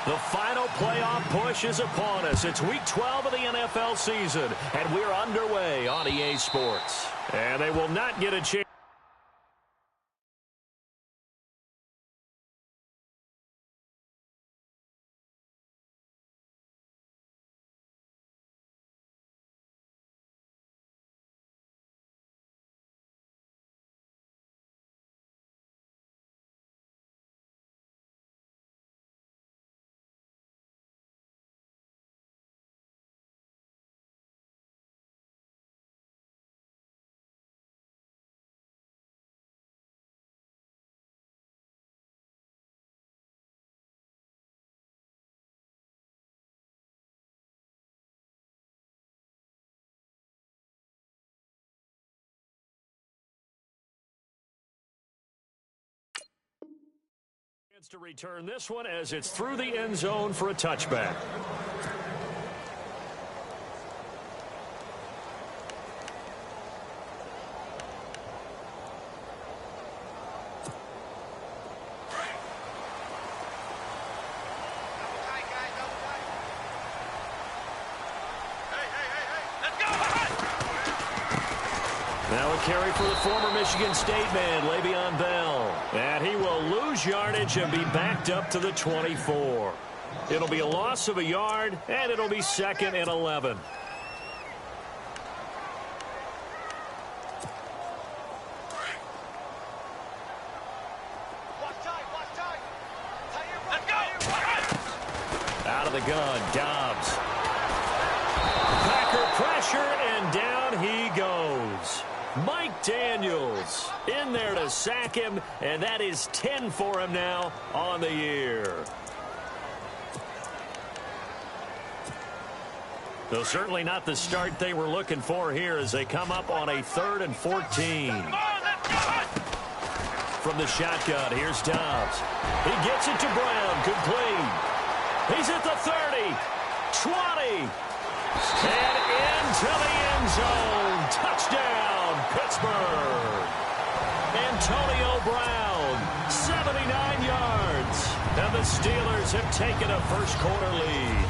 The final playoff push is upon us. It's Week 12 of the NFL season, and we're underway on EA Sports. And they will not get a chance. To return this one as it's through the end zone for a touchback. Now a carry for the former Michigan State man, Le'Veon Bell. And he will lose yardage and be backed up to the 24. It'll be a loss of a yard, and it'll be 2nd and 11. Out of the gun, Dobbs. Packer pressure, and down he goes. Mike Daniels in there to sack him, and that is 10 for him now on the year. Though certainly not the start they were looking for here as they come up on a 3rd and 14. From the shotgun, here's Dobbs. He gets it to Brown, complete. He's at the 30, 20, and into the end zone. Touchdown, Pittsburgh. Antonio Brown, 79 yards. And the Steelers have taken a first-quarter lead.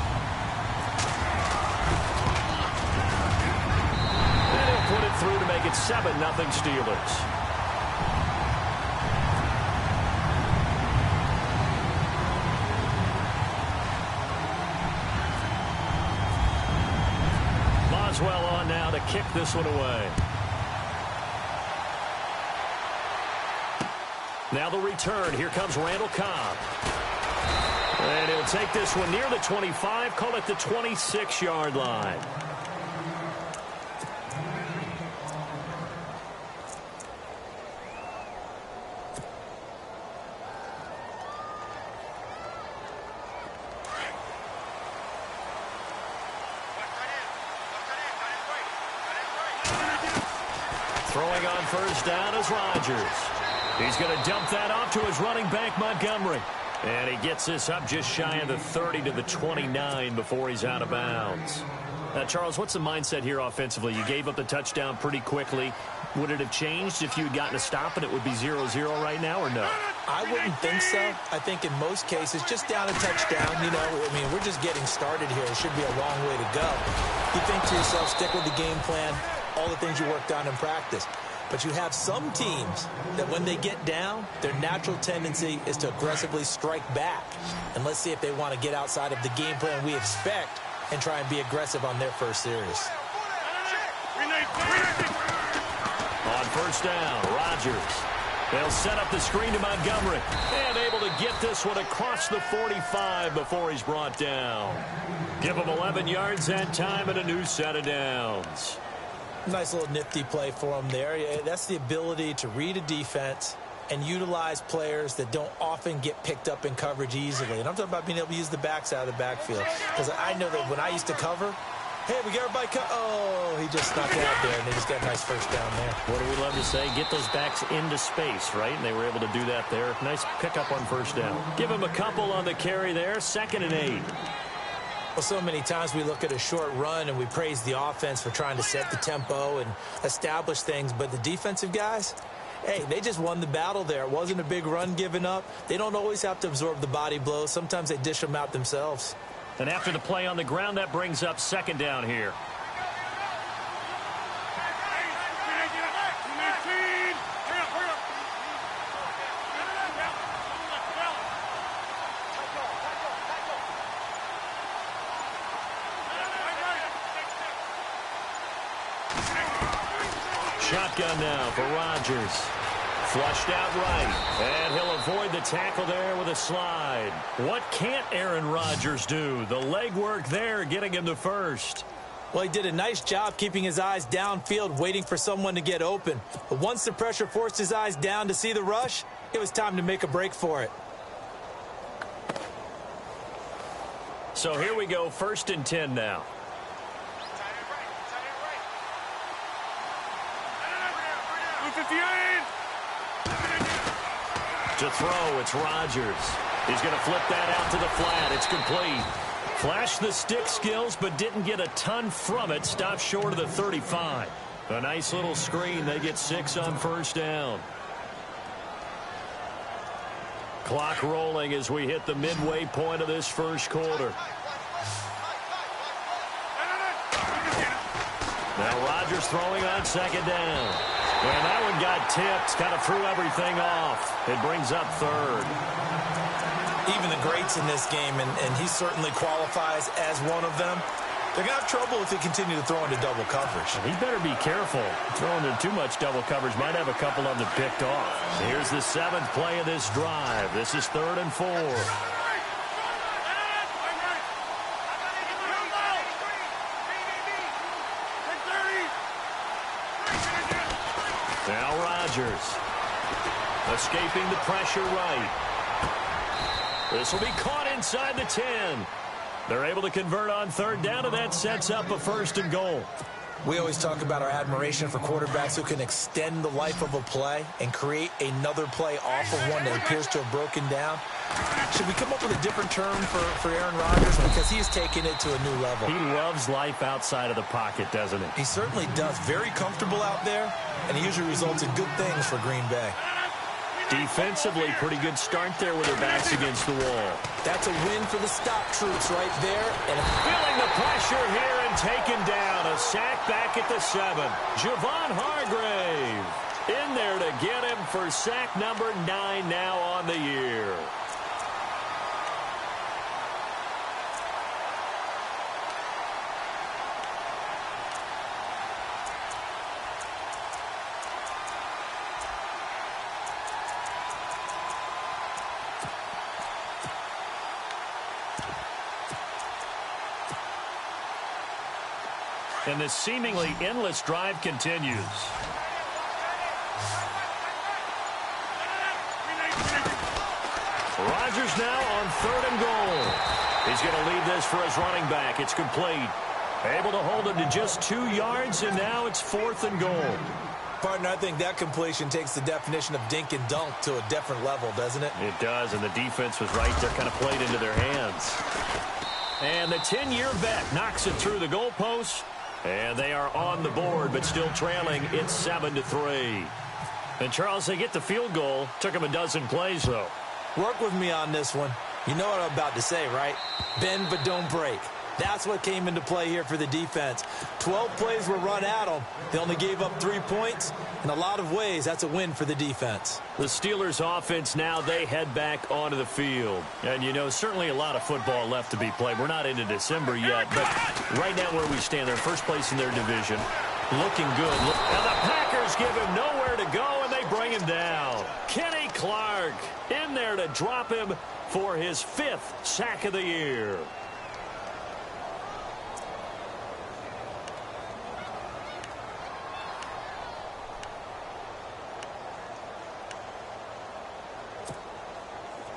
And he'll put it through to make it 7-0 Steelers. Boswell on now to kick this one away. Now the return. Here comes Randall Cobb. And he'll take this one near the 25, call it the 26-yard line. Throwing on first down is Rodgers. He's going to dump that off to his running back, Montgomery. And he gets this up just shy of the 30 to the 29 before he's out of bounds. Charles, what's the mindset here offensively? You gave up the touchdown pretty quickly. Would it have changed if you had gotten a stop and it would be 0-0 right now, or no? I wouldn't think so. I think in most cases, just down a touchdown, you know, I mean, we're just getting started here. It should be a long way to go. You think to yourself, stick with the game plan, all the things you worked on in practice. But you have some teams that when they get down, their natural tendency is to aggressively strike back. And let's see if they want to get outside of the game plan we expect and try and be aggressive on their first series. On first down, Rodgers. They'll set up the screen to Montgomery. And able to get this one across the 45 before he's brought down. Give him 11 yards that time and a new set of downs. Nice little nifty play for him there. Yeah, that's the ability to read a defense and utilize players that don't often get picked up in coverage easily. And I'm talking about being able to use the backs out of the backfield. Because I know that when I used to cover, hey, we got everybody oh, he just snuck it out there, and they just got a nice first down there. What do we love to say? Get those backs into space, right? And they were able to do that there. Nice pickup on first down. Give him a couple on the carry there. 2nd and 8. Well, so many times we look at a short run and we praise the offense for trying to set the tempo and establish things, but the defensive guys, Hey, they just won the battle there. It wasn't a big run given up. They don't always have to absorb the body blows. Sometimes they dish them out themselves. And after the play on the ground, that brings up second down here. Shotgun now for Rodgers. Flushed out right. And he'll avoid the tackle there with a slide. What can't Aaron Rodgers do? The legwork there getting him to first. Well, he did a nice job keeping his eyes downfield, waiting for someone to get open. But once the pressure forced his eyes down to see the rush, it was time to make a break for it. So here we go, 1st and 10 now. To throw, it's Rodgers. He's going to flip that out to the flat. It's complete. Flashed the stick skills, but didn't get a ton from it. Stopped short of the 35. A nice little screen. They get 6 on 1st down. Clock rolling as we hit the midway point of this 1st quarter. Now Rodgers throwing on 2nd down. And that one got tipped, kind of threw everything off. It brings up 3rd. Even the greats in this game, and he certainly qualifies as one of them, they're going to have trouble if they continue to throw into double coverage. He better be careful. Throwing into too much double coverage might have a couple of them picked off. Here's the 7th play of this drive. This is 3rd and 4. Now Rodgers. Escaping the pressure right. This will be caught inside the 10. They're able to convert on 3rd down, and that sets up a 1st and goal. We always talk about our admiration for quarterbacks who can extend the life of a play and create another play off of one that appears to have broken down. Should we come up with a different term for Aaron Rodgers? Because he's taken it to a new level. He loves life outside of the pocket, doesn't he? He certainly does. Very comfortable out there, and he usually results in good things for Green Bay. Defensively, pretty good start there with their backs against the wall. That's a win for the stop troops right there. And feeling the pressure here and taken down. A sack back at the 7. Javon Hargrave in there to get him for sack number 9 now on the year. And this seemingly endless drive continues. Rodgers now on 3rd and goal. He's going to lead this for his running back. It's complete. Able to hold him to just 2 yards, and now it's 4th and goal. Partner, I think that completion takes the definition of dink and dunk to a different level, doesn't it? It does, and the defense was right there, kind of played into their hands. And the 10-year vet knocks it through the goalpost. And they are on the board, but still trailing. It's 7-3. And, Charles, they get the field goal. Took them a dozen plays, though. Work with me on this one. You know what I'm about to say, right? Bend but don't break. That's what came into play here for the defense. 12 plays were run at them. They only gave up 3 points. In a lot of ways, that's a win for the defense. The Steelers offense now, they head back onto the field. And, you know, certainly a lot of football left to be played. We're not into December yet, but right now where we stand, they're first place in their division. Looking good. And the Packers give him nowhere to go, and they bring him down. Kenny Clark in there to drop him for his 5th sack of the year.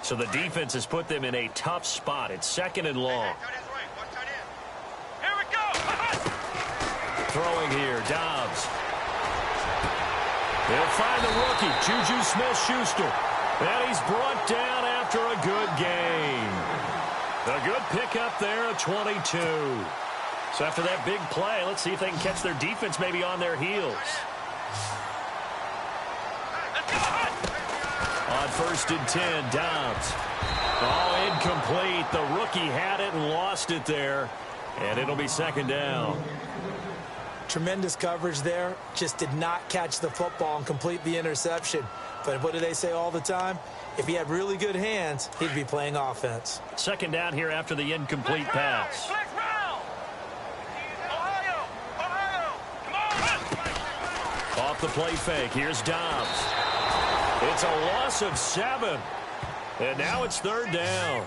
So the defense has put them in a tough spot. It's 2nd and long. Here we go. Throwing here, Dobbs. They'll find the rookie, Juju Smith-Schuster. And he's brought down after a good game. A good pickup there, a 22. So after that big play, let's see if they can catch their defense maybe on their heels. on 1st and 10. Dobbs. Oh, incomplete. The rookie had it and lost it there. And it'll be 2nd down. Tremendous coverage there. Just did not catch the football and complete the interception. But what do they say all the time? If he had really good hands, he'd be playing offense. 2nd down here after the incomplete pass. Off the play fake. Here's Dobbs. It's a loss of 7. And now it's 3rd down.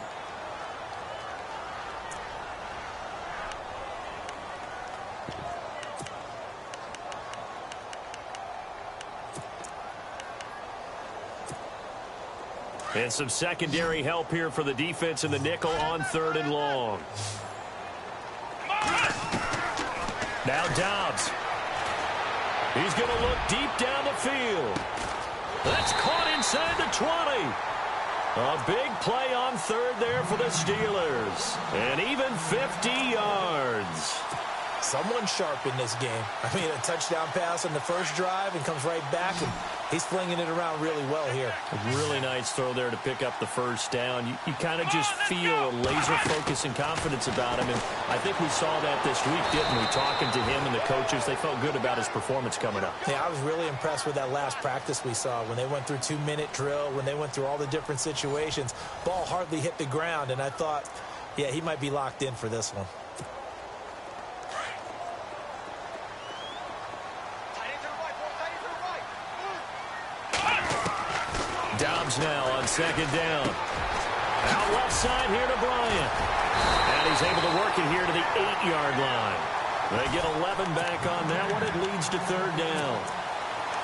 And some secondary help here for the defense in the nickel on 3rd and long. Now Dobbs. He's going to look deep down the field. That's caught inside the 20. A big play on 3rd there for the Steelers. And even 50 yards. Someone sharp in this game. I mean, a touchdown pass on the first drive and comes right back, and he's flinging it around really well here. A really nice throw there to pick up the 1st down. You kind of just feel a laser focus and confidence about him, and I think we saw that this week, didn't we? Talking to him and the coaches, they felt good about his performance coming up. Yeah, I was really impressed with that last practice we saw when they went through 2-minute drill, when they went through all the different situations. Ball hardly hit the ground, and I thought, yeah, he might be locked in for this one. Dobbs now on 2nd down. Out left side here to Bryant. And he's able to work it here to the 8-yard line. They get 11 back on that one. It leads to 3rd down.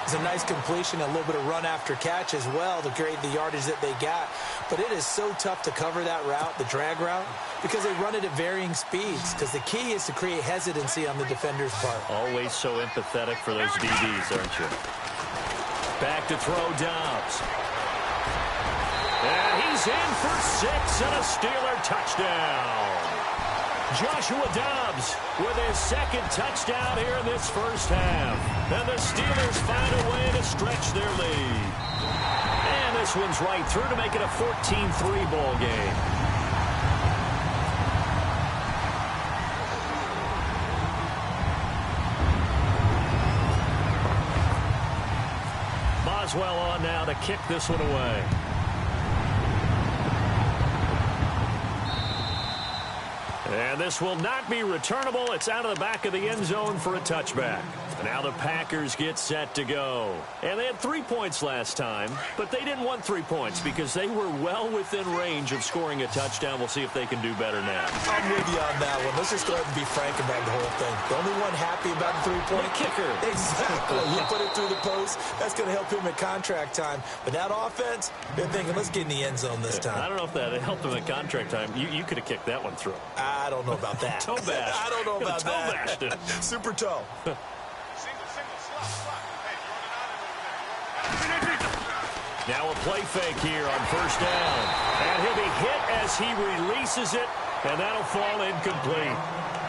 It's a nice completion, a little bit of run after catch as well to create the yardage that they got. But it is so tough to cover that route, the drag route, because they run it at varying speeds. Because the key is to create hesitancy on the defender's part. Always so empathetic for those DBs, aren't you? Back to throw Dobbs. And he's in for 6 and a Steeler touchdown. Joshua Dobbs with his 2nd touchdown here in this 1st half. And the Steelers find a way to stretch their lead. And this one's right through to make it a 14-3 ball game. Boswell on now to kick this one away. And this will not be returnable. It's out of the back of the end zone for a touchback. Now the Packers get set to go. And they had 3 points last time, but they didn't want 3 points because they were well within range of scoring a touchdown. We'll see if they can do better now. I'm with you on that one. Let's just go ahead and be frank about the whole thing. The only one happy about the 3-point kicker. Exactly. You put it through the post. That's going to help him at contract time. But that offense, they're thinking, let's get in the end zone this time. I don't know if that helped him at contract time. You could have kicked that one through. I don't know about that. Toe bash. I don't know about toe bashed it. Super toe. Now a play fake here on 1st down. And he'll be hit as he releases it, and that'll fall incomplete.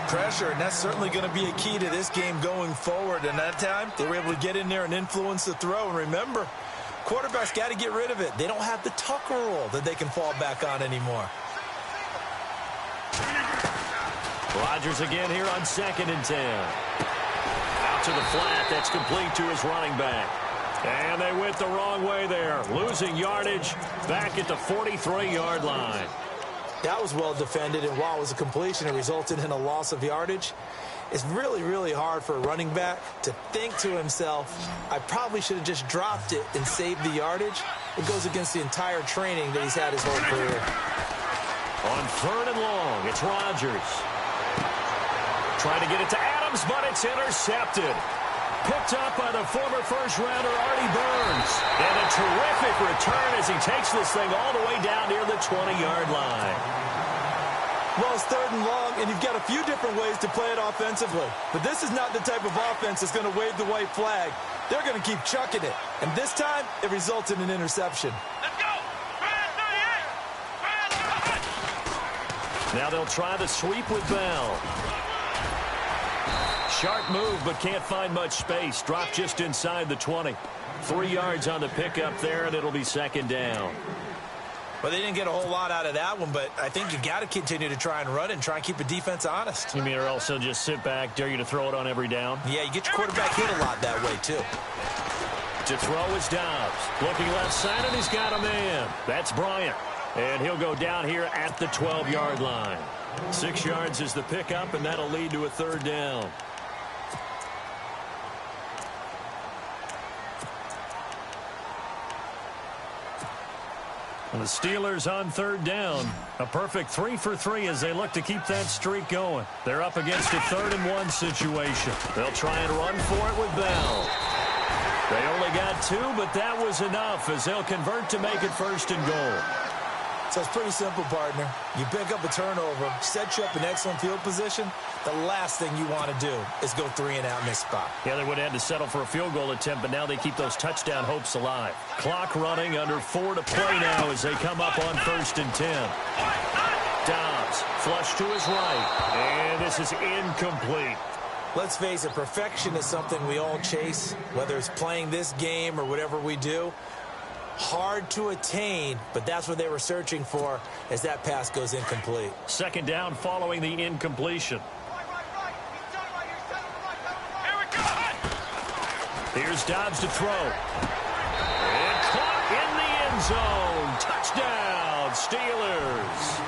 Pressure, and that's certainly going to be a key to this game going forward. And that time, they were able to get in there and influence the throw. And remember, quarterbacks got to get rid of it. They don't have the Tucker rule that they can fall back on anymore. Rodgers again here on 2nd and 10. Out to the flat. That's complete to his running back. And they went the wrong way there. Losing yardage back at the 43-yard line. That was well defended, and while it was a completion, it resulted in a loss of yardage. It's really, really hard for a running back to think to himself, I probably should have just dropped it and saved the yardage. It goes against the entire training that he's had his whole career. On 3rd and long, it's Rodgers. Trying to get it to Adams, but it's intercepted. Picked up by the former first-rounder Artie Burns. And a terrific return as he takes this thing all the way down near the 20-yard line. Well, it's 3rd and long, and you've got a few different ways to play it offensively. But this is not the type of offense that's going to wave the white flag. They're going to keep chucking it. And this time, it results in an interception. Let's go! Now they'll try the sweep with Bell. Sharp move, but can't find much space. Dropped just inside the 20. 3 yards on the pickup there, and it'll be second down. Well, they didn't get a whole lot out of that one, but I think you got to continue to try and run it and try and keep the defense honest. You mean or else they'll just sit back, dare you to throw it on every down? Yeah, you get your quarterback hit a lot that way, too. To throw is Dobbs. Looking left side, and he's got a man. That's Bryant. And he'll go down here at the 12-yard line. 6 yards is the pickup, and that'll lead to a third down. And the Steelers on third down. A perfect 3 for 3 as they look to keep that streak going. They're up against a 3rd-and-1 situation. They'll try and run for it with Bell. They only got 2, but that was enough as they'll convert to make it 1st and goal. So it's pretty simple, partner. You pick up a turnover, set you up in excellent field position. The last thing you want to do is go 3 and out in this spot. Yeah, they would have had to settle for a field goal attempt, but now they keep those touchdown hopes alive. Clock running, under 4 to play now as they come up on 1st and 10. Dobbs, flush to his right, and this is incomplete. Let's face it, perfection is something we all chase, whether it's playing this game or whatever we do. Hard to attain, but that's what they were searching for as that pass goes incomplete. Second down following the incompletion. Here's Dobbs to throw. And caught in the end zone. Touchdown, Steelers.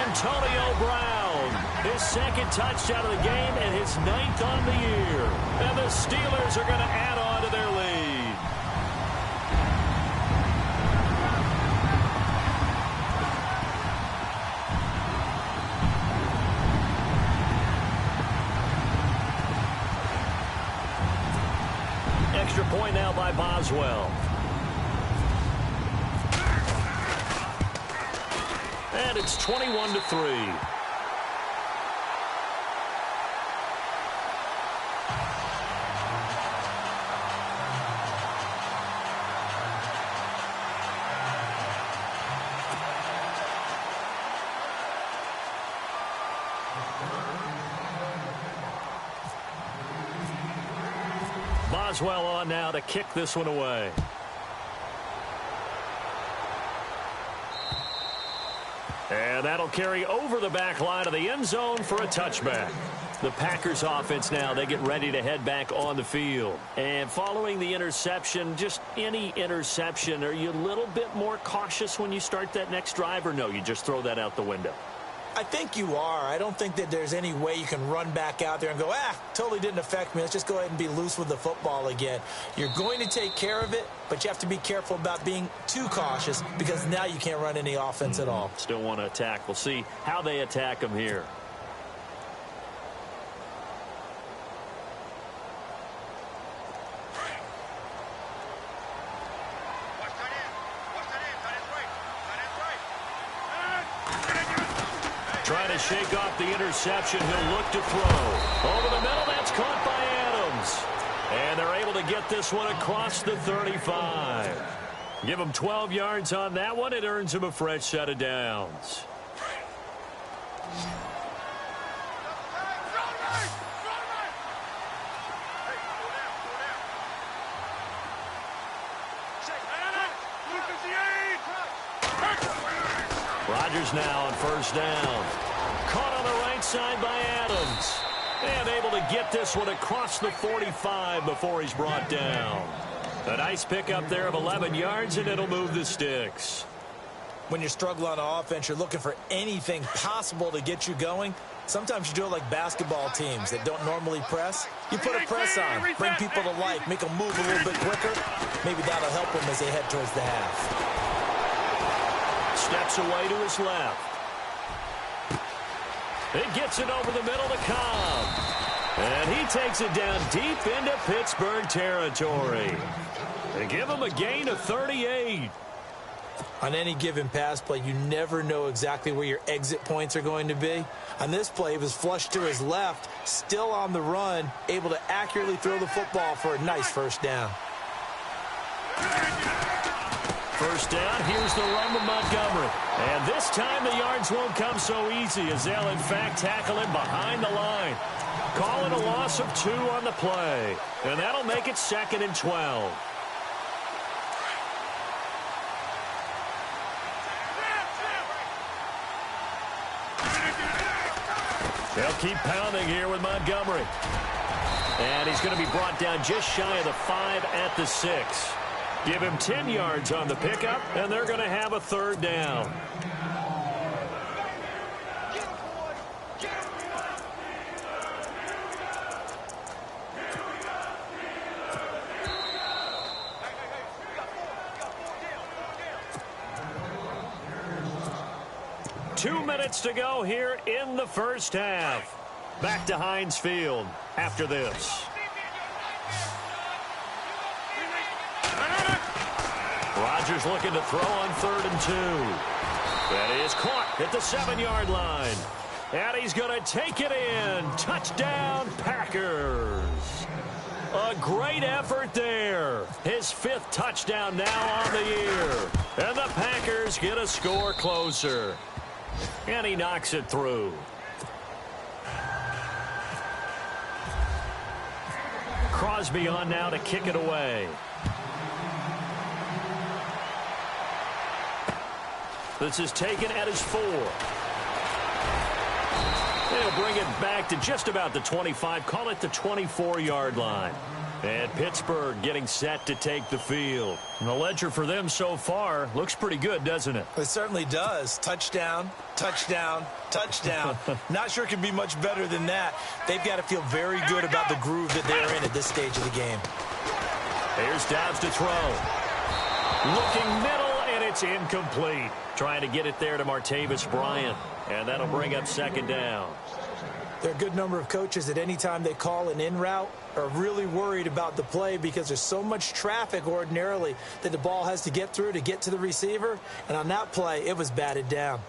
Antonio Brown, his 2nd touchdown of the game and his 9th on the year. And the Steelers are going to add on to their lead. Extra point now by Boswell. And it's 21-3. Boswell on now to kick this one away. And that'll carry over the back line of the end zone for a touchback. The Packers offense now, they get ready to head back on the field. And following the interception, just any interception, are you a little bit more cautious when you start that next drive, or no, you just throw that out the window? I think you are. I don't think that there's any way you can run back out there and go, totally didn't affect me. Let's just go ahead and be loose with the football again. You're going to take care of it, but you have to be careful about being too cautious because now you can't run any offense at all. Still want to attack. We'll see how they attack them here. Trying to shake off the interception. He'll look to throw. Over the middle, that's caught by Adams. And they're able to get this one across the 35. Give him 12 yards on that one. It earns him a fresh set of downs. Rodgers now on 1st down. Caught on the right side by Adams. And able to get this one across the 45 before he's brought down. A nice pickup there of 11 yards, and it'll move the sticks. When you're struggling on offense, you're looking for anything possible to get you going. Sometimes you do it like basketball teams that don't normally press. You put a press on, bring people to life, make them move a little bit quicker. Maybe that'll help them as they head towards the half. Steps away to his left. It gets it over the middle to Cobb. And he takes it down deep into Pittsburgh territory. They give him a gain of 38. On any given pass play, you never know exactly where your exit points are going to be. On this play, he was flushed to his left, still on the run, able to accurately throw the football for a nice 1st down. first down. Here's the run with Montgomery. And this time the yards won't come so easy as they'll, in fact, tackle him behind the line. Calling a loss of 2 on the play. And that'll make it 2nd and 12. They'll keep pounding here with Montgomery. And he's going to be brought down just shy of the 5 at the 6. Give him 10 yards on the pickup, and they're going to have a 3rd down. Two minutes to go here in the first half. Back to Heinz Field after this. Rodgers looking to throw on 3rd and 2. That is caught at the 7-yard line. And he's going to take it in. Touchdown, Packers. A great effort there. His 5th touchdown now on the year. And the Packers get a score closer. And he knocks it through. Crosby on now to kick it away. This is taken at his 4. They'll bring it back to just about the 25. Call it the 24-yard line. And Pittsburgh getting set to take the field. And the ledger for them so far looks pretty good, doesn't it? It certainly does. Touchdown, touchdown, touchdown. Not sure it can be much better than that. They've got to feel very good about the groove that they're in at this stage of the game. Here's Dobbs to throw. Looking middle, and it's incomplete. Trying to get it there to Martavis Bryant. And that'll bring up 2nd down. There are a good number of coaches that any time they call an in route are really worried about the play because there's so much traffic ordinarily that the ball has to get through to get to the receiver. And on that play, it was batted down.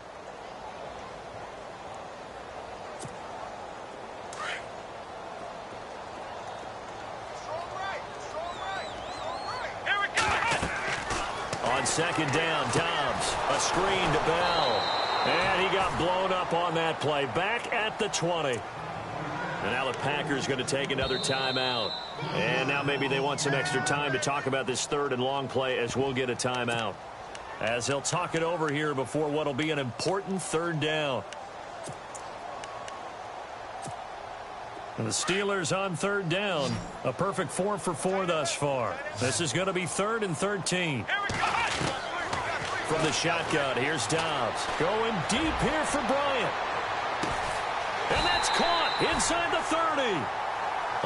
On 2nd down, Dobbs, a screen to Bell. And he got blown up on that play. Back at the 20. And now the Packers going to take another timeout. And now maybe they want some extra time to talk about this 3rd and long play as we'll get a timeout. As they'll talk it over here before what will be an important 3rd down. And the Steelers on 3rd down. A perfect 4 for 4 thus far. This is going to be 3rd and 13. From the shotgun, here's Dobbs. Going deep here for Bryant. And that's caught inside the 30.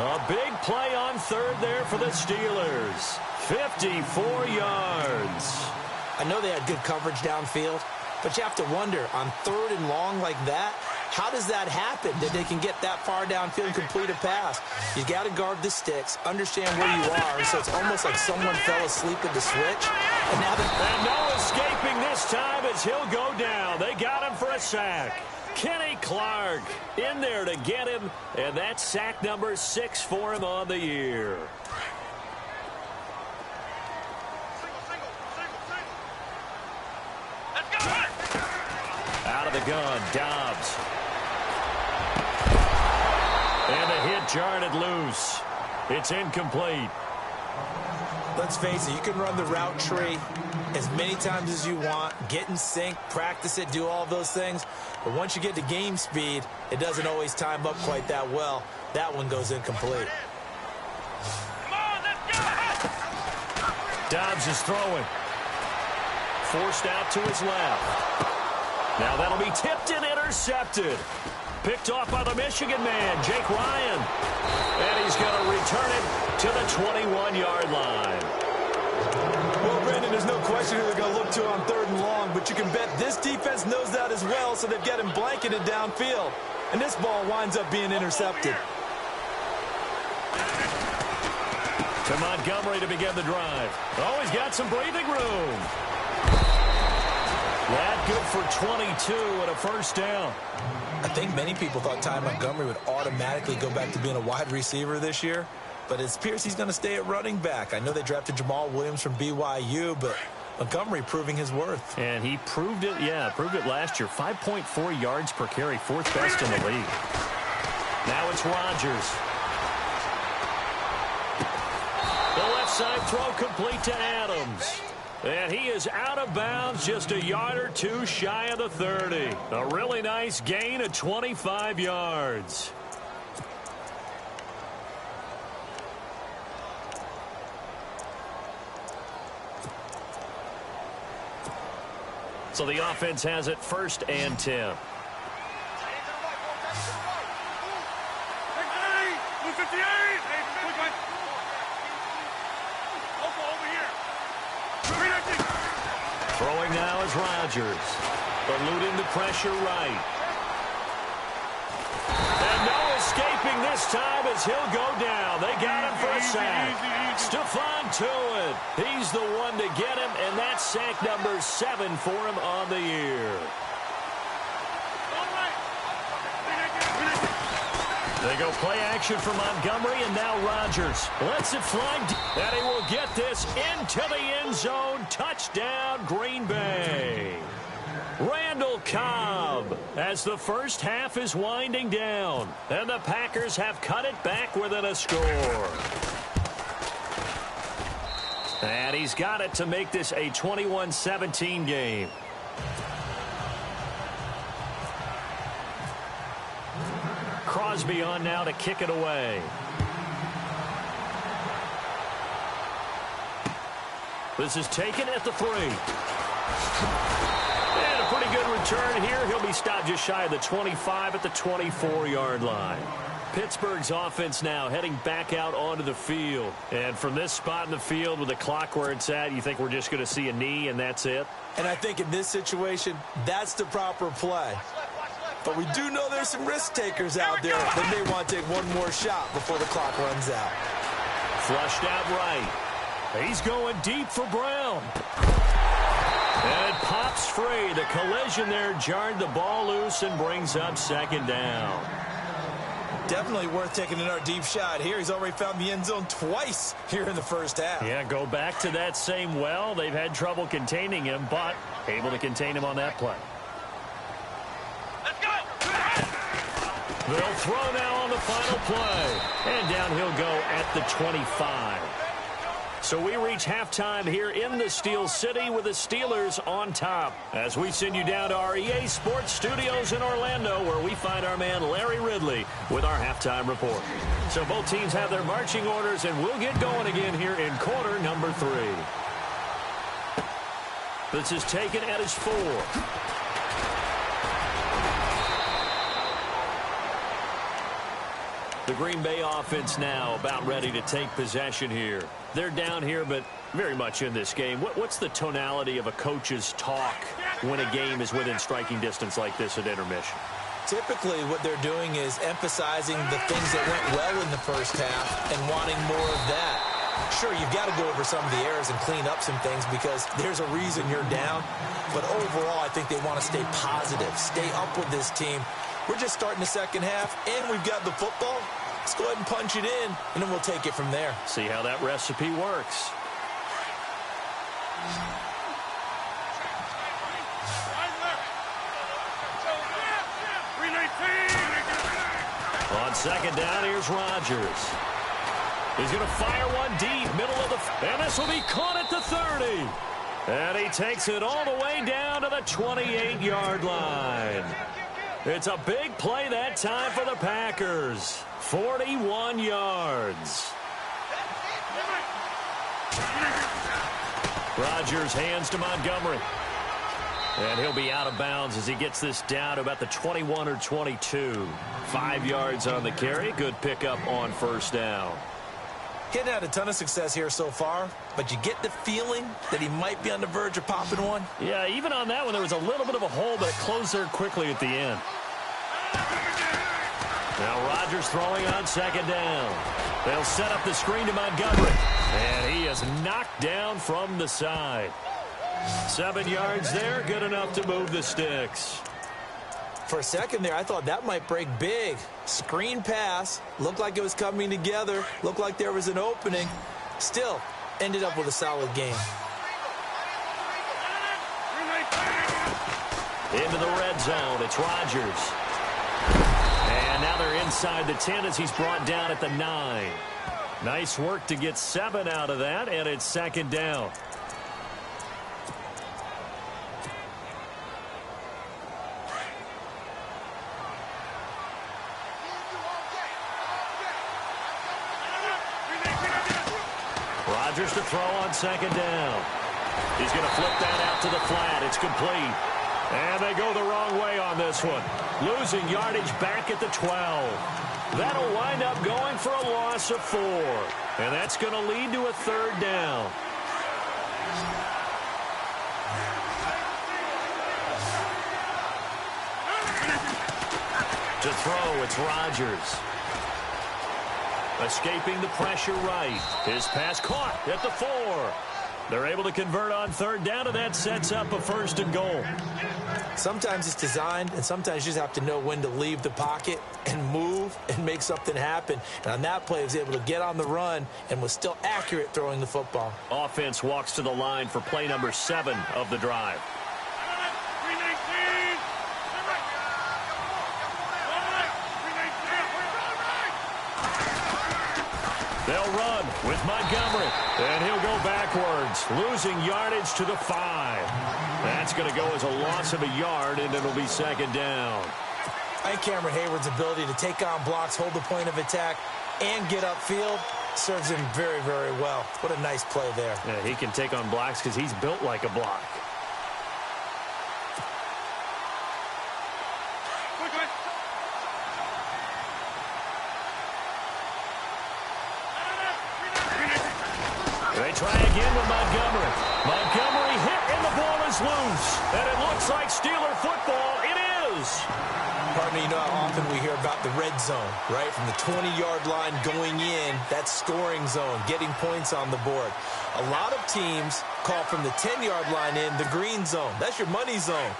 A big play on 3rd there for the Steelers. 54 yards. I know they had good coverage downfield, but you have to wonder, on 3rd and long like that, how does that happen that they can get that far downfield and complete a pass? You got to guard the sticks, understand where you are, so it's almost like someone fell asleep at the switch. And now and no escaping this time as he'll go down. They got him for a sack. Kenny Clark in there to get him, and that's sack number 6 for him on the year. Out of the gun, Dobbs. And the hit jarred it loose. It's incomplete. Let's face it, you can run the route tree as many times as you want, get in sync, practice it, do all those things. But once you get to game speed, it doesn't always time up quite that well. That one goes incomplete. Dobbs is throwing. Forced out to his left. Now that'll be tipped and intercepted. Picked off by the Michigan man, Jake Ryan. And he's going to return it to the 21-yard line. Well, Brandon, there's no question who they're going to look to on 3rd and long, but you can bet this defense knows that as well, so they've got him blanketed downfield. And this ball winds up being intercepted. To Montgomery to begin the drive. Oh, he's got some breathing room. That good for 22 and a first down. I think many people thought Ty Montgomery would automatically go back to being a wide receiver this year, but it appears he's going to stay at running back. I know they drafted Jamal Williams from BYU, but Montgomery proving his worth. And he proved it, proved it last year. 5.4 yards per carry, 4th best in the league. Now it's Rodgers. The left side throw complete to Adams. And he is out of bounds, just a yard or two shy of the 30. A really nice gain of 25 yards. So the offense has it 1st and 10. Throwing now is Rodgers. Eluding the pressure right. And no escaping this time as he'll go down. They got him for a sack. Stephon Tuitt. He's the one to get him, and that's sack number 7 for him on the year. They go play action for Montgomery, and now Rodgers lets it fly, and he will get this into the end zone. Touchdown, Green Bay. Randall Cobb as the first half is winding down, and the Packers have cut it back within a score. And he's got it to make this a 21-17 game. Crosby on now to kick it away. This is taken at the 3. And a pretty good return here. He'll be stopped just shy of the 25 at the 24-yard line. Pittsburgh's offense now heading back out onto the field. And from this spot in the field with the clock where it's at, you think we're just going to see a knee and that's it? And I think in this situation, that's the proper play. But we do know there's some risk takers out there that may want to take one more shot before the clock runs out. Flushed out right. He's going deep for Brown. And it pops free. The collision there jarred the ball loose and brings up 2nd down. Definitely worth taking another deep shot here. He's already found the end zone twice here in the first half. Yeah, go back to that same well. They've had trouble containing him, but able to contain him on that play. They'll throw now on the final play. And down he'll go at the 25. So we reach halftime here in the Steel City with the Steelers on top. As we send you down to our EA Sports Studios in Orlando, where we find our man Larry Ridley with our halftime report. So both teams have their marching orders, and we'll get going again here in quarter number 3. This is taken at his 4. The Green Bay offense now about ready to take possession here. They're down here, but very much in this game. What's the tonality of a coach's talk when a game is within striking distance like this at intermission? Typically, what they're doing is emphasizing the things that went well in the first half and wanting more of that. Sure, you've got to go over some of the errors and clean up some things because there's a reason you're down. But overall, I think they want to stay positive, stay up with this team. We're just starting the second half, and we've got the football. Let's go ahead and punch it in, and then we'll take it from there. See how that recipe works. On 2nd down, here's Rodgers. He's going to fire one deep, middle of the... And this will be caught at the 30. And he takes it all the way down to the 28-yard line. It's a big play that time for the Packers. 41 yards. Rodgers hands to Montgomery. And he'll be out of bounds as he gets this down to about the 21 or 22. 5 yards on the carry. Good pickup on 1st down. Getting had a ton of success here so far, but you get the feeling that he might be on the verge of popping one. Yeah, even on that one, there was a little bit of a hole, but it closed there quickly at the end. Now Rodgers throwing on 2nd down. They'll set up the screen to Montgomery. And he is knocked down from the side. 7 yards there, good enough to move the sticks. For a second there, I thought that might break big. Screen pass. Looked like it was coming together. Looked like there was an opening. Still, ended up with a solid game. Into the red zone. It's Rodgers. And now they're inside the 10 as he's brought down at the 9. Nice work to get 7 out of that, and it's second down. Rodgers to throw on second down. He's going to flip that out to the flat. It's complete. And they go the wrong way on this one. Losing yardage back at the 12. That'll wind up going for a loss of 4. And that's going to lead to a third down. To throw, it's Rodgers. Escaping the pressure right. His pass caught at the 4. They're able to convert on third down, and that sets up a first and goal. Sometimes it's designed, and sometimes you just have to know when to leave the pocket and move and make something happen. And on that play, he was able to get on the run and was still accurate throwing the football. Offense walks to the line for play number 7 of the drive. They'll run with Montgomery, and he'll go backwards, losing yardage to the 5. That's going to go as a loss of a yard, and it'll be second down. I think Cameron Hayward's ability to take on blocks, hold the point of attack, and get upfield serves him very, very well. What a nice play there. Yeah, he can take on blocks because he's built like a block. They try again with Montgomery. Montgomery hit, and the ball is loose. And it looks like Steeler football. It is. Partner, you know how often we hear about the red zone, right? From the 20-yard line going in, that's scoring zone, getting points on the board. A lot of teams call from the 10-yard line in the green zone. That's your money zone.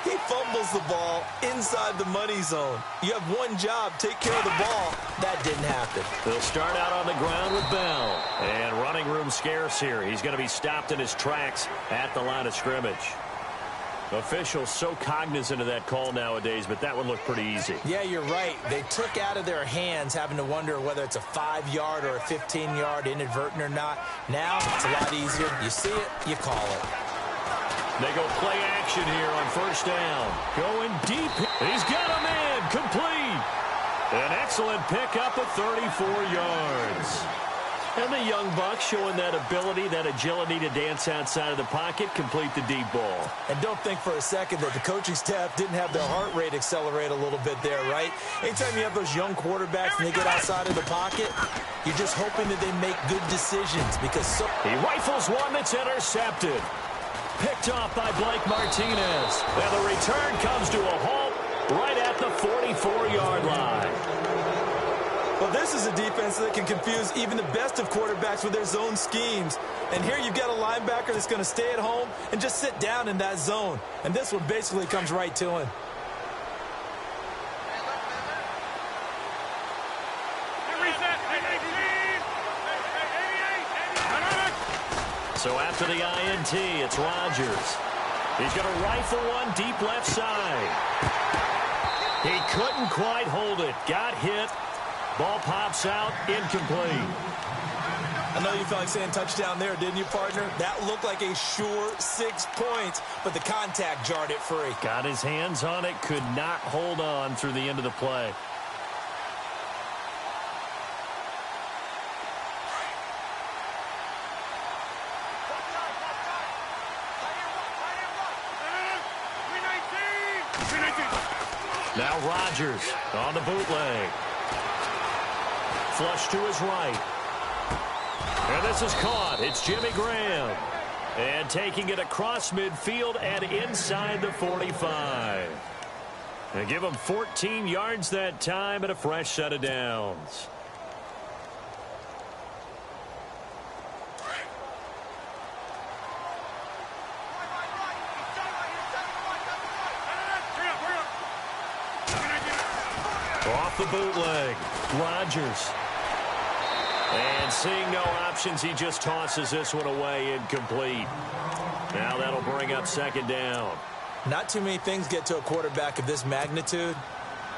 He fumbles the ball inside the money zone. You have one job, take care of the ball. That didn't happen. They'll start out on the ground with Bell. And running room scarce here. He's going to be stopped in his tracks at the line of scrimmage. Officials so cognizant of that call nowadays, but that one looked pretty easy. Yeah, you're right. They took out of their hands having to wonder whether it's a 5-yard or a 15-yard inadvertent or not. Now it's a lot easier. You see it, you call it. They go play action here on first down. Going deep. He's got him in. Complete. An excellent pickup of 34 yards. And the young buck showing that ability, that agility to dance outside of the pocket, complete the deep ball. And don't think for a second that the coaching staff didn't have their heart rate accelerate a little bit there, right? Anytime you have those young quarterbacks and they get outside of the pocket, you're just hoping that they make good decisions because he rifles one that's intercepted. Picked off by Blake Martinez. And the return comes to a halt right at the 44-yard line. Well, this is a defense that can confuse even the best of quarterbacks with their zone schemes. And here you've got a linebacker that's going to stay at home and just sit down in that zone. And this one basically comes right to him. So after the INT, it's Rodgers. He's going to rifle one deep left side. He couldn't quite hold it. Got hit. Ball pops out. Incomplete. I know you felt like saying touchdown there, didn't you, partner? That looked like a sure 6 points, but the contact jarred it free. Got his hands on it. Could not hold on through the end of the play. Now Rodgers on the bootleg. Flush to his right. And this is caught. It's Jimmy Graham. And taking it across midfield and inside the 45. And give him 14 yards that time and a fresh set of downs. Off the bootleg, Rodgers. And seeing no options, he just tosses this one away incomplete. Now that'll bring up second down. Not too many things get to a quarterback of this magnitude,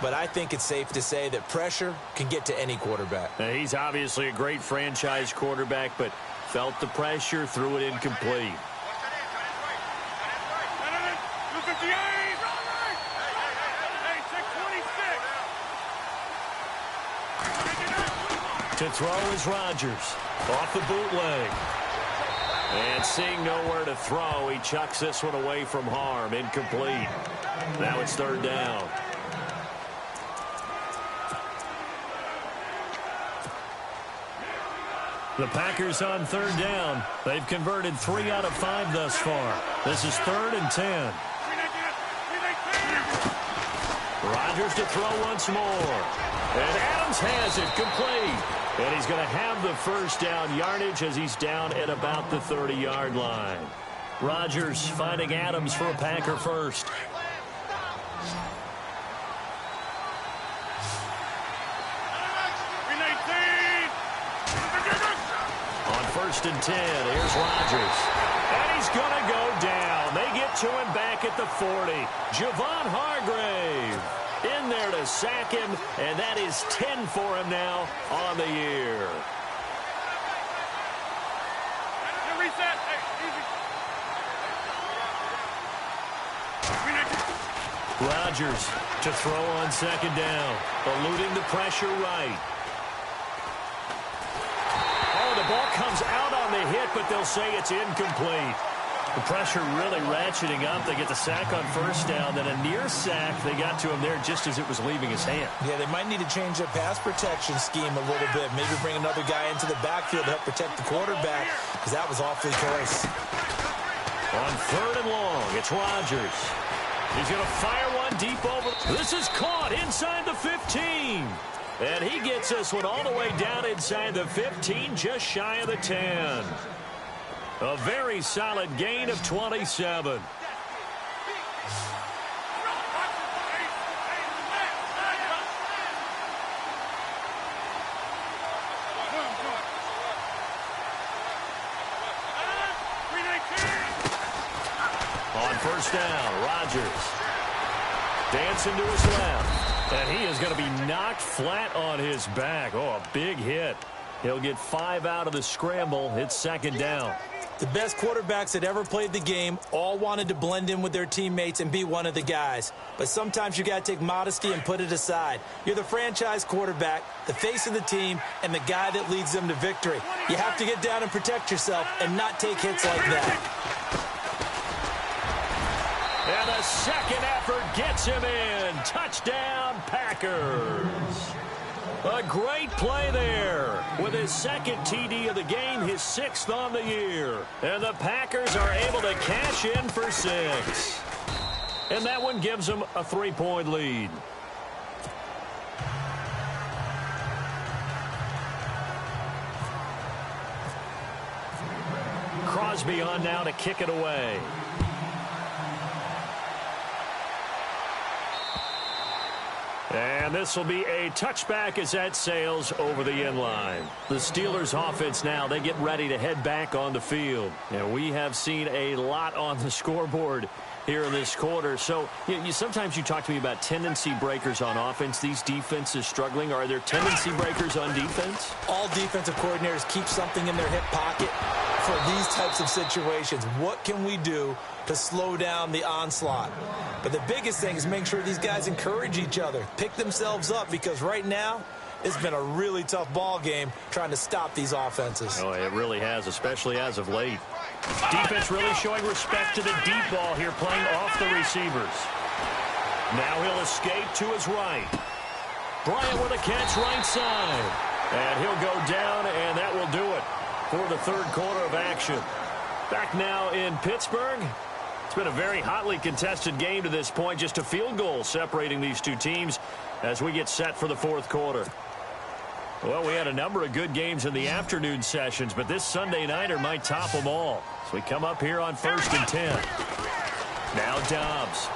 but I think it's safe to say that pressure can get to any quarterback. Now, he's obviously a great franchise quarterback, but felt the pressure, threw it incomplete. To throw is Rodgers. Off the bootleg. And seeing nowhere to throw, he chucks this one away from harm. Incomplete. Now it's third down. The Packers on third down. They've converted 3 out of 5 thus far. This is 3rd and 10. Rodgers to throw once more. And Adams has it, complete. And he's going to have the first down yardage as he's down at about the 30-yard line. Rodgers finding Adams for a Packer first. On 1st and 10, here's Rodgers. And he's going to go down. They get to him back at the 40. Javon Hargrave in there to sack him, and that is 10 for him now on the year. Rodgers to throw on 2nd down, eluding the pressure right. Oh, the ball comes out on the hit, but they'll say it's incomplete. The pressure really ratcheting up. They get the sack on 1st down, then a near sack. They got to him there just as it was leaving his hand. Yeah, they might need to change their pass protection scheme a little bit. Maybe bring another guy into the backfield to help protect the quarterback, because that was awfully close. On 3rd and long, it's Rodgers. He's going to fire one deep over. This is caught inside the 15. And he gets this one all the way down inside the 15, just shy of the 10. A very solid gain of 27. On 1st down, Rodgers dancing to his left. And he is going to be knocked flat on his back. Oh, a big hit. He'll get 5 out of the scramble. It's 2nd down. The best quarterbacks that ever played the game all wanted to blend in with their teammates and be one of the guys. But sometimes you got to take modesty and put it aside. You're the franchise quarterback, the face of the team, and the guy that leads them to victory. You have to get down and protect yourself and not take hits like that. And a second effort gets him in. Touchdown, Packers. A great play there with his 2nd TD of the game, his 6th on the year. And the Packers are able to cash in for 6. And that one gives them a 3-point lead. Crosby on now to kick it away. And this will be a touchback as that sails over the end line. The Steelers offense now, they get ready to head back on the field. And we have seen a lot on the scoreboard here in this quarter. So sometimes you talk to me about tendency breakers on offense. These defenses struggling. Are there tendency breakers on defense? All defensive coordinators keep something in their hip pocket for these types of situations. What can we do to slow down the onslaught? But the biggest thing is make sure these guys encourage each other, pick themselves up, because right now it's been a really tough ball game trying to stop these offenses. Oh, it really has, especially as of late. Defense really showing respect to the deep ball here, playing off the receivers. Now he'll escape to his right. Bryant with a catch right side. And he'll go down, and that will do it for the 3rd quarter of action. Back now in Pittsburgh. It's been a very hotly contested game to this point. Just a field goal separating these two teams as we get set for the 4th quarter. Well, we had a number of good games in the afternoon sessions, but this Sunday nighter might top them all. So we come up here on 1st and 10. Now Dobbs.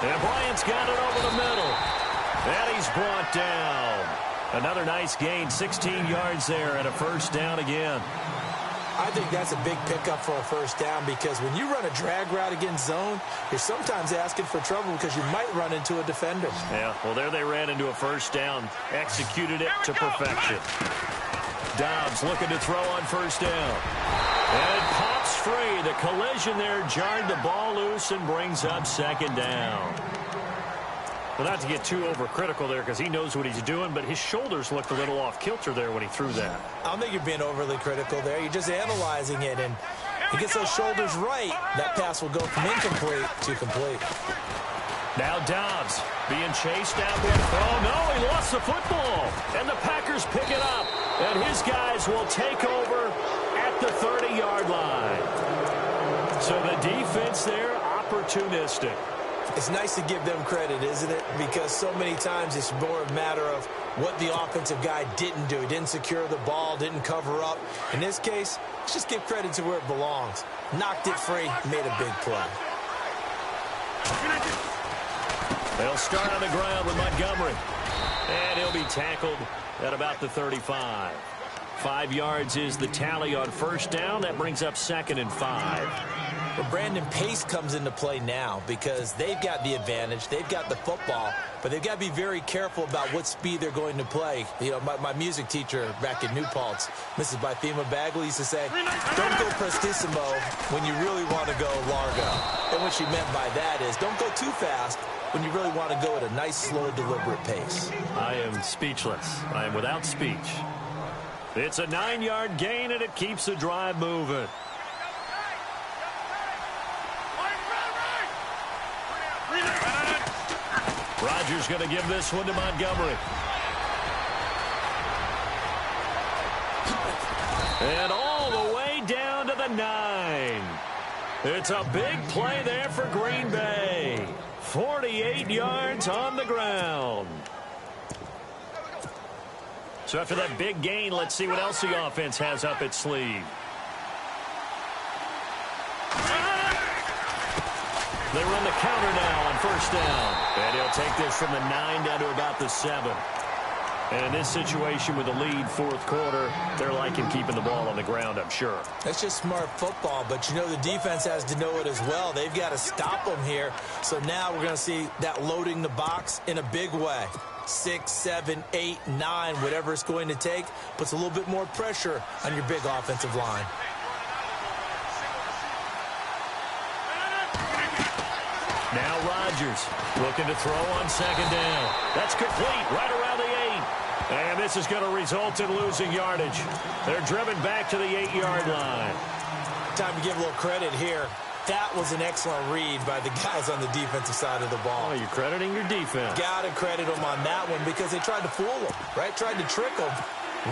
And Bryant's got it over the middle. And he's brought down. Another nice gain, 16 yards there, and a 1st down again. I think that's a big pickup for a first down because when you run a drag route against zone, you're sometimes asking for trouble because you might run into a defender. Yeah, well, there they ran into a first down, executed it to perfection. Dobbs looking to throw on first down. And it pops free. The collision there jarred the ball loose and brings up second down. Well, not to get too overcritical there because he knows what he's doing, but his shoulders looked a little off kilter there when he threw that. I don't think you're being overly critical there. You're just analyzing it, and he gets those shoulders right. That pass will go from incomplete to complete. Now Dobbs being chased down with. Oh, no, he lost the football. And the Packers pick it up. And his guys will take over at the 30-yard line. So the defense there, opportunistic. It's nice to give them credit, isn't it? Because so many times it's more a matter of what the offensive guy didn't do. He didn't secure the ball, didn't cover up. In this case, let's just give credit to where it belongs. Knocked it free, made a big play. They'll start on the ground with Montgomery. And he'll be tackled at about the 35. 5 yards is the tally on first down. That brings up 2nd and 5. Well, Brandon, pace comes into play now because they've got the advantage. They've got the football, but they've got to be very careful about what speed they're going to play. You know, my music teacher back in New Paltz, Mrs. Bythema Bagley, used to say, don't go prestissimo when you really want to go largo. And what she meant by that is don't go too fast when you really want to go at a nice, slow, deliberate pace. I am speechless. I am without speech. It's a 9-yard gain, and it keeps the drive moving. Rodgers going to give this one to Montgomery. And all the way down to the 9. It's a big play there for Green Bay. 48 yards on the ground. So after that big gain, let's see what else the offense has up its sleeve. They run the counter now on first down. And he'll take this from the 9 down to about the 7. And in this situation with the lead, fourth quarter, they're liking keeping the ball on the ground, I'm sure. That's just smart football, but you know the defense has to know it as well. They've got to stop them here. So now we're going to see that loading the box in a big way. 6, 7, 8, 9, whatever it's going to take, puts a little bit more pressure on your big offensive line. Now Rodgers looking to throw on second down. That's complete right around the 8. And this is going to result in losing yardage. They're driven back to the 8-yard line. Time to give a little credit here. That was an excellent read by the guys on the defensive side of the ball. Oh, you're crediting your defense. Got to credit them on that one because they tried to fool them, right? Tried to trick them.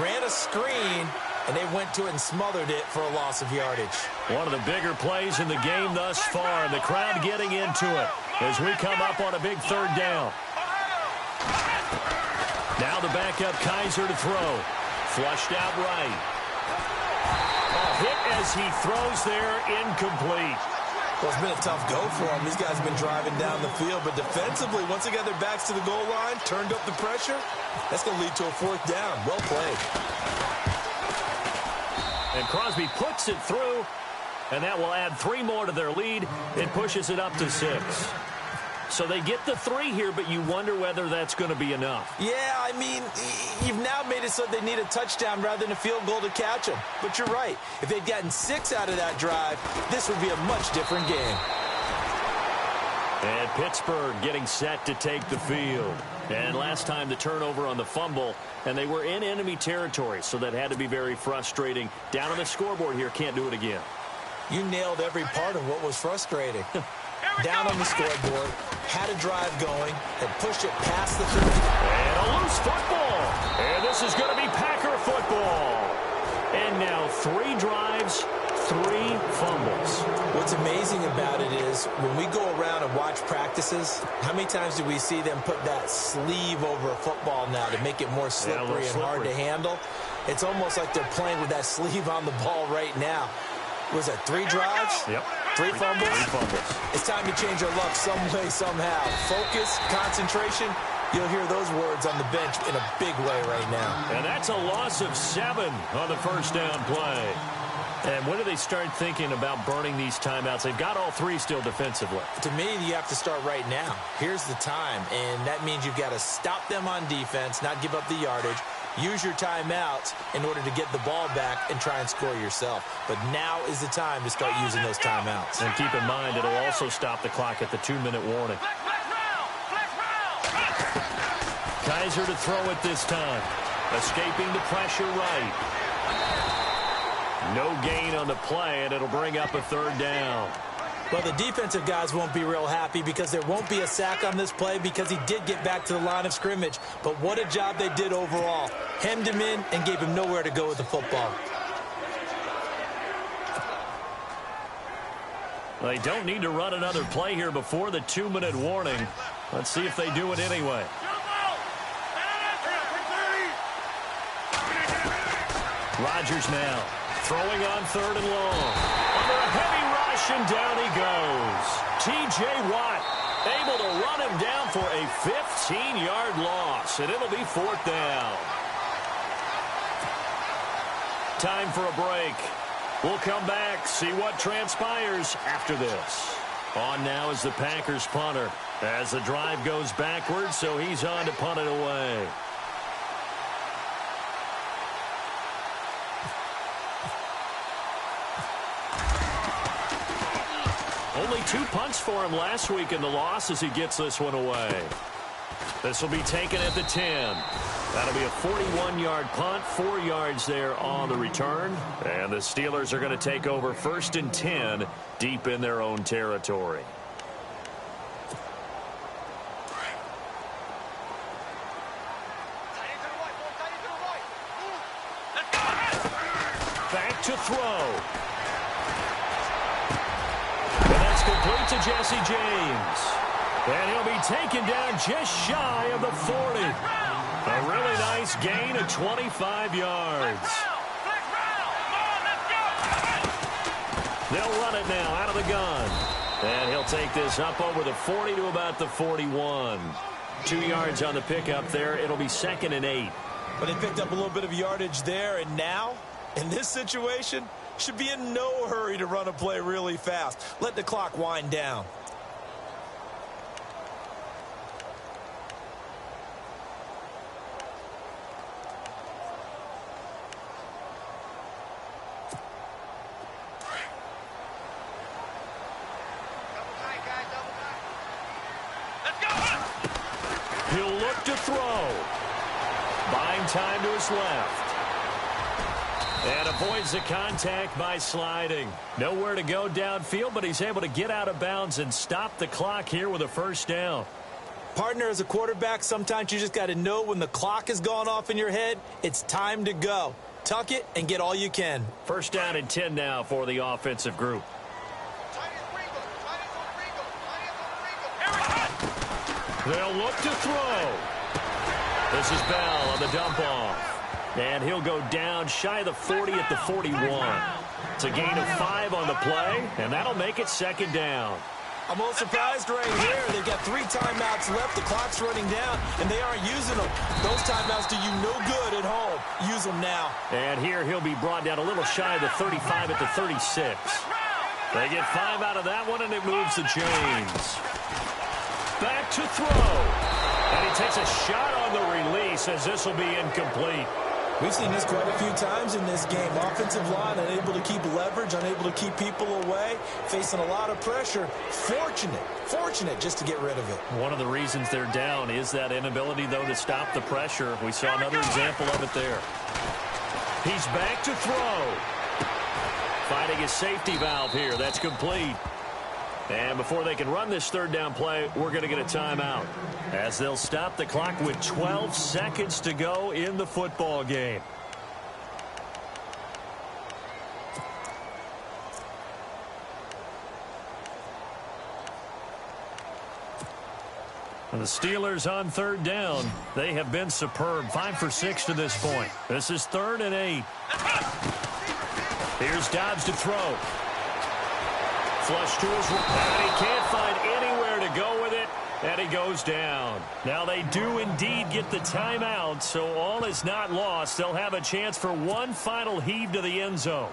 Ran a screen, and they went to it and smothered it for a loss of yardage. One of the bigger plays in the game thus far, and the crowd getting into it as we come up on a big third down. Now the backup Kaiser to throw. Flushed out right. A hit as he throws there, incomplete. Well, it's been a tough go for them. These guys have been driving down the field, but defensively, once they got their backs to the goal line, turned up the pressure, that's going to lead to a fourth down. Well played. And Crosby puts it through, and that will add 3 more to their lead. It pushes it up to 6. So they get the 3 here, but you wonder whether that's going to be enough. Yeah, I mean, you've now made it so they need a touchdown rather than a field goal to catch them. But you're right. If they'd gotten 6 out of that drive, this would be a much different game. And Pittsburgh getting set to take the field. And last time the turnover on the fumble, and they were in enemy territory, so that had to be very frustrating. Down on the scoreboard here, can't do it again. You nailed every part of what was frustrating. Down on the scoreboard, had a drive going, and pushed it past the 30. And a loose football. And this is going to be Packer football. And now 3 drives, 3 fumbles. What's amazing about it is when we go around and watch practices, how many times do we see them put that sleeve over a football now to make it more slippery and hard to handle? It's almost like they're playing with that sleeve on the ball right now. Was that 3 drives? Yep. 3 fumbles? 3 fumbles. It's time to change our luck some way, somehow. Focus, concentration. You'll hear those words on the bench in a big way right now. And that's a loss of 7 on the first down play. And when do they start thinking about burning these timeouts? They've got all three still defensively. To me, you have to start right now. Here's the time, and that means you've got to stop them on defense, not give up the yardage, use your timeouts in order to get the ball back and try and score yourself. But now is the time to start using those timeouts. And keep in mind, it'll also stop the clock at the 2-minute warning. Kaiser to throw it this time. Escaping the pressure right. No gain on the play, and it'll bring up a third down. Well, the defensive guys won't be real happy because there won't be a sack on this play because he did get back to the line of scrimmage. But what a job they did overall. Hemmed him in and gave him nowhere to go with the football. They don't need to run another play here before the 2-minute warning. Let's see if they do it anyway. Rodgers now throwing on 3rd and long. Under a heavy rush, and down he goes. T.J. Watt able to run him down for a 15-yard loss, and it'll be 4th down. Time for a break. We'll come back, see what transpires after this. On now is the Packers punter as the drive goes backwards, so he's on to punt it away. Only 2 punts for him last week in the loss as he gets this one away. This will be taken at the 10. That'll be a 41-yard punt, 4 yards there on the return. And the Steelers are going to take over 1st and 10 deep in their own territory. Back to throw. Complete to Jesse James. And he'll be taken down just shy of the 40. A really nice gain of 25 yards. They'll run it now out of the gun. And he'll take this up over the 40 to about the 41. 2 yards on the pickup there. It'll be 2nd and 8. But they picked up a little bit of yardage there, and now, in this situation, should be in no hurry to run a play really fast. Let the clock wind down. He'll look to throw. Buying time to his left. And avoids the contact by sliding. Nowhere to go downfield, but he's able to get out of bounds and stop the clock here with a 1st down. Partner, as a quarterback, sometimes you just got to know when the clock has gone off in your head, it's time to go. Tuck it and get all you can. 1st down and 10 now for the offensive group. They'll look to throw. This is Bell on the dump off. And he'll go down shy of the 40 at the 41. It's a gain of 5 on the play, and that'll make it 2nd down. I'm a little surprised right here. They've got 3 timeouts left. The clock's running down, and they aren't using them. Those timeouts do you no good at home. Use them now. And here he'll be brought down a little shy of the 35 at the 36. They get 5 out of that one, and it moves the chains. Back to throw. And he takes a shot on the release as this will be incomplete. We've seen this quite a few times in this game. Offensive line unable to keep leverage, unable to keep people away, facing a lot of pressure. Fortunate just to get rid of it. One of the reasons they're down is that inability, though, to stop the pressure. We saw another example of it there. He's back to throw. Finding a safety valve here. That's complete. And before they can run this 3rd down play, we're going to get a timeout, as they'll stop the clock with 12 seconds to go in the football game. And the Steelers on 3rd down. They have been superb. 5 for 6 to this point. This is 3rd and 8. Here's Dobbs to throw. Flush to his right, and he can't find anywhere to go with it, and he goes down. Now they do indeed get the timeout, so all is not lost. They'll have a chance for one final heave to the end zone.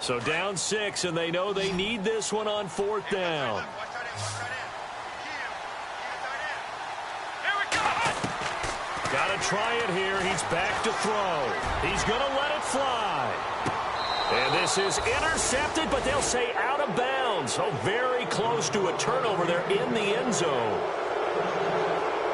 So down 6, and they know they need this one on 4th down. Got to try it here. He's back to throw. He's going to let it fly. And this is intercepted, but they'll say out of bounds. So very close to a turnover there in the end zone.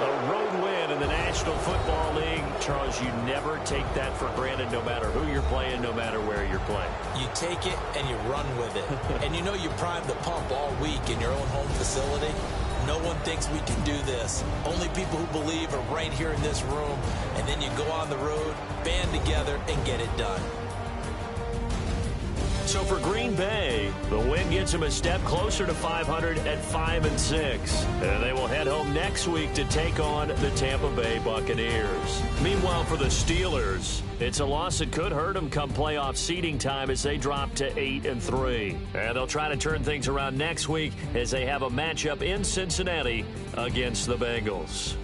A road win in the National Football League. Charles, you never take that for granted no matter who you're playing, no matter where you're playing. You take it and you run with it. And you know you primed the pump all week in your own home facility. No one thinks we can do this. Only people who believe are right here in this room. And then you go on the road, band together, and get it done. So for Green Bay, the win gets them a step closer to 500 at 5-6. And they will head home next week to take on the Tampa Bay Buccaneers. Meanwhile, for the Steelers, it's a loss that could hurt them come playoff seeding time as they drop to 8-3. And they'll try to turn things around next week as they have a matchup in Cincinnati against the Bengals.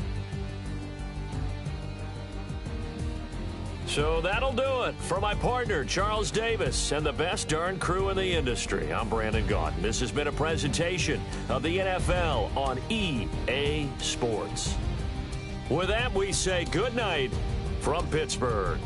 So that'll do it. For my partner, Charles Davis, and the best darn crew in the industry, I'm Brandon Gaudin. This has been a presentation of the NFL on EA Sports. With that, we say good night from Pittsburgh.